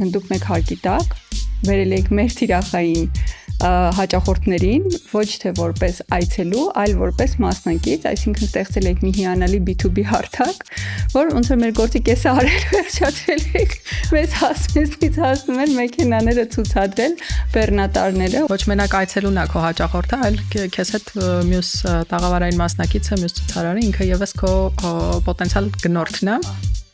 Դուք մեկ հարկի տակ վերել եք մեր թիրախային հաճախորդներին ոչ թե որպես այցելու, այլ որպես մասնակից, այսինքն ստեղծել եք մի հիանալի B2B հարթակ, որ ոնց որ մեր գործի կեսը արել վերջացրել եք, մեզ հասնում են մեքենաները ցուցադրել, բեռնատարները։ Ոչ մենակ այցելուն է քո հաճախորդը, այլ քեզ հետ մյուս տաղավարային մասնակիցը, մյուս ցուցարարը ինքը եւս քո պոտենցիալ գնորդն է։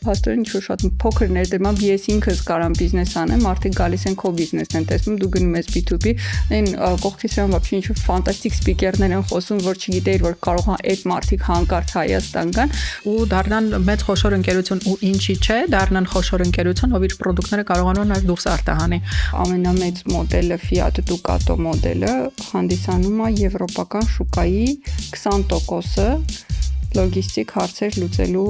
Փաստորեն ինչ-որ շատ փոքր ներդրմամբ ես ինքս կարամ բիզնես անեմ, մարդիկ գալիս են քո բիզնեսն են տեսնում, դու գնում ես B2B, այն կողքից իրան вообще ինչ-որ ֆանտաստիկ սպիկերներ են խոսում, որ չգիտեիր, որ կարող է այդ մարդիկ հանկարծ Հայաստան գան ու դառնան մեծ խոշոր ընկերություն ու ինչի՞ չէ, դառնան խոշոր ընկերություն, ով իր պրոդուկտները կարողանում են դուրս արտահանի։ Ամենամեծ մոդելը Fiat Ducato մոդելը հանդիսանում է եվրոպական շուկայի 20%-ը լոգիստիկ հարցեր լուծելու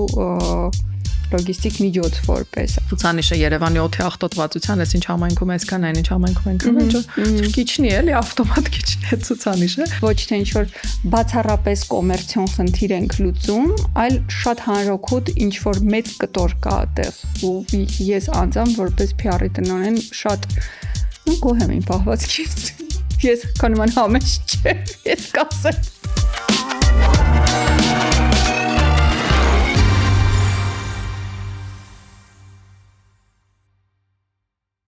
լոգիստիկ միջոց որպես ցուցանիշը Երևանի օթի աղտոտվածության, այս ինչ համայնքում այսքան այն ինչ համայնքում այնքան ինչ քիչնի էլի ավտոմատ քիչնի է ցուցանիշը ոչ թե ինչ որ բացառապես կոմերցիոն խնդիր ենք լուծում, այլ շատ հանրօգուտ ինչ որ մեծ կտոր կա այդտեղ ու ես անձամբ որպես PR-ի տնօրեն շատ գոհ եմ իմ պահվածքից ես կանոնական համեջ չէ ես կասեմ